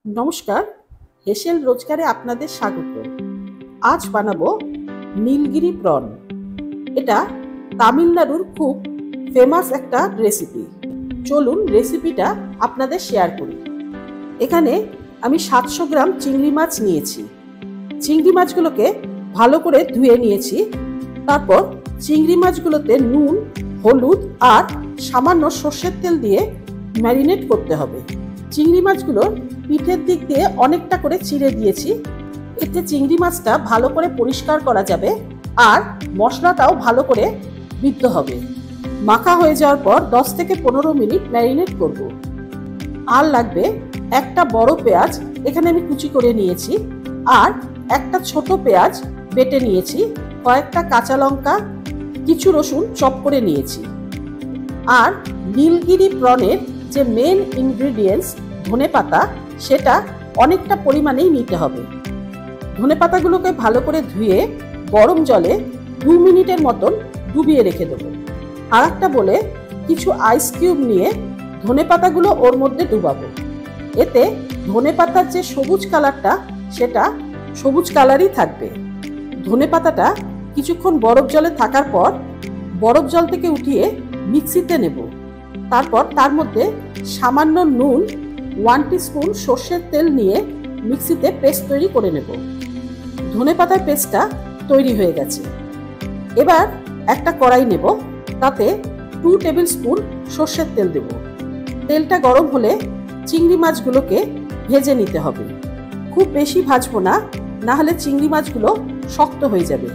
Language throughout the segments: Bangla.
নমস্কার, হেসেল রোজগারে আপনাদের স্বাগত। আজ বানাবো নীলগিরি প্রন। এটা তামিলনাড়ুর খুব ফেমাস একটা রেসিপি। চলুন রেসিপিটা আপনাদের শেয়ার করি। এখানে আমি 700 গ্রাম চিংড়ি মাছ নিয়েছি। চিংড়ি মাছগুলোকে ভালো করে ধুয়ে নিয়েছি। তারপর চিংড়ি মাছগুলোতে নুন, হলুদ আর সামান্য সর্ষের তেল দিয়ে ম্যারিনেট করতে হবে। চিংড়ি মাছগুলো পিঠের দিক দিয়ে অনেকটা করে চিড়ে দিয়েছি। এতে চিংড়ি মাছটা ভালো করে পরিষ্কার করা যাবে আর মশলাটাও ভালো করে বিদ্ধ হবে। মাখা হয়ে যাওয়ার পর 10 থেকে 15 মিনিট ম্যারিনেট করব। আর লাগবে একটা বড় পেঁয়াজ, এখানে আমি কুচি করে নিয়েছি, আর একটা ছোট পেঁয়াজ বেটে নিয়েছি, কয়েকটা কাঁচা লঙ্কা, কিছু রসুন চপ করে নিয়েছি। আর নীলগিরি প্রনের যে মেন ইনগ্রিডিয়েন্টস ধনেপাতা, সেটা অনেকটা পরিমাণেই নিতে হবে। ধনেপাতাগুলোকে ভালো করে ধুয়ে গরম জলে 2 মিনিটের মতন ডুবিয়ে রেখে দেবো। আর একটা বলে কিছু আইস কিউব নিয়ে ধনেপাতাগুলো ওর মধ্যে ডুবাবো। এতে ধনেপাতার যে সবুজ কালারটা, সেটা সবুজ কালারই থাকবে। ধনেপাতাটা কিছুক্ষণ বরফ জলে থাকার পর বরফ জল থেকে উঠিয়ে মিক্সিতে নেব। তারপর তার মধ্যে সামান্য নুন, 1 টিস্পুন সর্ষের তেল নিয়ে মিক্সিতে পেস্ট তৈরি করে নেব। ধনেপাতার পেস্টটা তৈরি হয়ে গেছে। এবার একটা কড়াই নেব, তাতে 2 টেবিল স্পুন সর্ষের তেল দেব। তেলটা গরম হলে চিংড়ি মাছগুলোকে ভেজে নিতে হবে। খুব বেশি ভাজবো না, না হলে চিংড়ি মাছগুলো শক্ত হয়ে যাবে।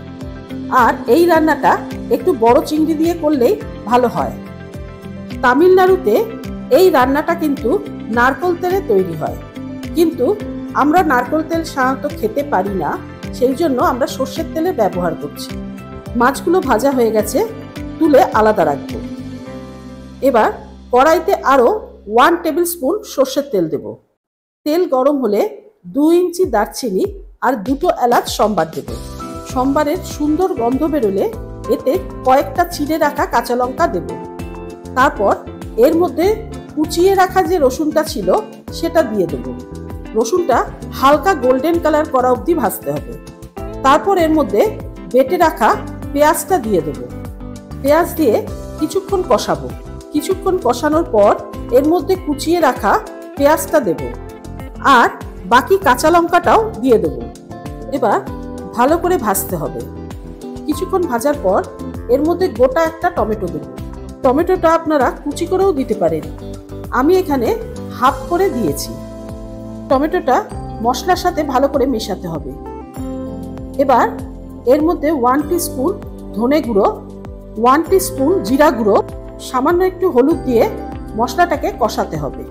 আর এই রান্নাটা একটু বড় চিংড়ি দিয়ে করলেই ভালো হয়। তামিলনাড়ুতে এই রান্নাটা কিন্তু নারকেল তেলে তৈরি হয়, কিন্তু আমরা নারকেল তেল সাধারণত খেতে পারি না, সেই জন্য আমরা সর্ষের তেলে ব্যবহার করছি। মাছগুলো ভাজা হয়ে গেছে, তুলে আলাদা রাখবো। এবার কড়াইতে আরও 1 টেবিল স্পুন সর্ষের তেল দেব। তেল গরম হলে 2 ইঞ্চি দারচিনি আর 2টো এলাচ সম্বার দেব। সম্বারের সুন্দর গন্ধ বেরোলে এতে কয়েকটা চিড়ে রাখা কাঁচা লঙ্কা দেব। তারপর এর মধ্যে কুচিয়ে রাখা যে রসুনটা ছিল সেটা দিয়ে দেব। রসুনটা হালকা গোল্ডেন কালার করা অবধি ভাজতে হবে। তারপর এর মধ্যে বেটে রাখা পেঁয়াজটা দিয়ে দেব। পেঁয়াজ দিয়ে কিছুক্ষণ কষাবো। কিছুক্ষণ কষানোর পর এর মধ্যে কুচিয়ে রাখা পেঁয়াজটা দেব, আর বাকি কাঁচা লঙ্কাটাও দিয়ে দেব। এবার ভালো করে ভাজতে হবে। কিছুক্ষণ ভাজার পর এর মধ্যে গোটা একটা টমেটো দেব। টমেটোটা আপনারা কুচি করেও দিতে পারেন, আমি এখানে হাফ করে দিয়েছি। টমেটোটা মশলার সাথে ভালো করে মেশাতে হবে। এবার এর মধ্যে 1 টিস্পুন ধনে গুঁড়ো, 1 টিস্পুন জিরা গুঁড়ো, সামান্য একটু হলুদ দিয়ে মশলাটাকে কষাতে হবে।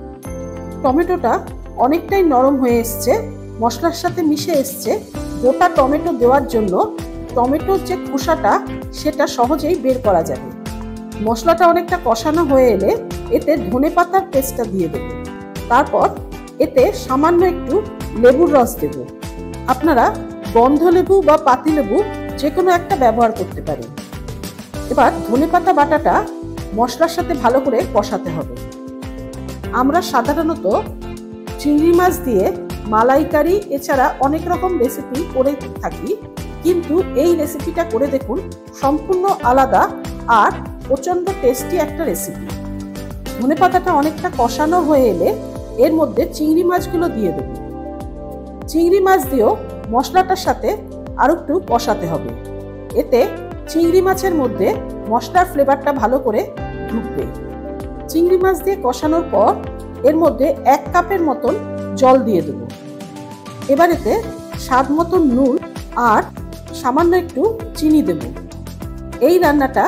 টমেটোটা অনেকটাই নরম হয়ে এসছে, মশলার সাথে মিশে এসছে। গোটা টমেটো দেওয়ার জন্য টমেটোর যে খোসাটা, সেটা সহজেই বের করা যাবে। মশলাটা অনেকটা কষানো হয়ে এলে এতে ধনেপাতার পেস্টটা দিয়ে দেব। তারপর এতে সামান্য একটু লেবুর রস দেব। আপনারা গন্ধলেবু বা পাতিলেবু যে কোনো একটা ব্যবহার করতে পারেন। এবার ধনেপাতা বাটাটা মশলার সাথে ভালো করে কষাতে হবে। আমরা সাধারণত চিংড়ি মাছ দিয়ে মালাইকারি এছাড়া অনেক রকম রেসিপি করে থাকি, কিন্তু এই রেসিপিটা করে দেখুন, সম্পূর্ণ আলাদা আর প্রচণ্ড টেস্টি একটা রেসিপি। ধনেপাতাটা অনেকটা কষানো হয়ে এলে এর মধ্যে চিংড়ি মাছগুলো দিয়ে দেব। চিংড়ি মাছ দিয়েও মশলাটার সাথে আরো একটু কষাতে হবে। এতে চিংড়ি মাছের মধ্যে মশলার ফ্লেভারটা ভালো করে ঢুকবে। চিংড়ি মাছ দিয়ে কষানোর পর এর মধ্যে 1 কাপের মতন জল দিয়ে দেব। এবার এতে স্বাদ মতন নুন আর সামান্য একটু চিনি দেব। এই রান্নাটা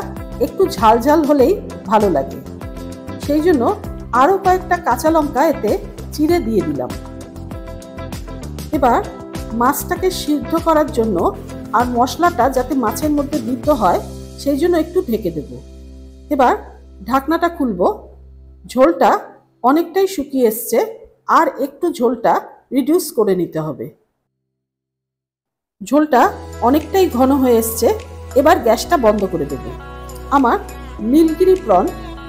একটু ঝাল ঝাল হলেই ভালো লাগে, সেই জন্য আরও কয়েকটা কাঁচা লঙ্কা এতে চিড়ে দিয়ে দিলাম। এবার মাছটাকে সিদ্ধ করার জন্য আর মশলাটা যাতে মাছের মধ্যে বিদ্ধ হয়, সেই জন্য একটু ঢেকে দেব। এবার ঢাকনাটা খুলব। ঝোলটা অনেকটাই শুকিয়ে এসছে, আর একটু ঝোলটা রিডিউস করে নিতে হবে। ঝোলটা অনেকটাই ঘন হয়ে এসছে, এবার গ্যাসটা বন্ধ করে দেব। আমার নীলগিরি প্রন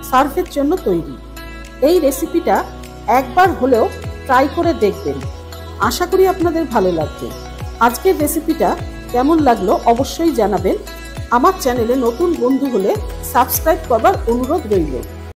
সার্ভের জন্য তৈরি। এই রেসিপিটা একবার হলেও ট্রাই করে দেখবেন। আশা করি আপনাদের ভালো লাগবে। আজকের রেসিপিটা কেমন লাগলো অবশ্যই জানাবেন। আমার চ্যানেলে নতুন বন্ধু হলে সাবস্ক্রাইব করবার অনুরোধ রইল।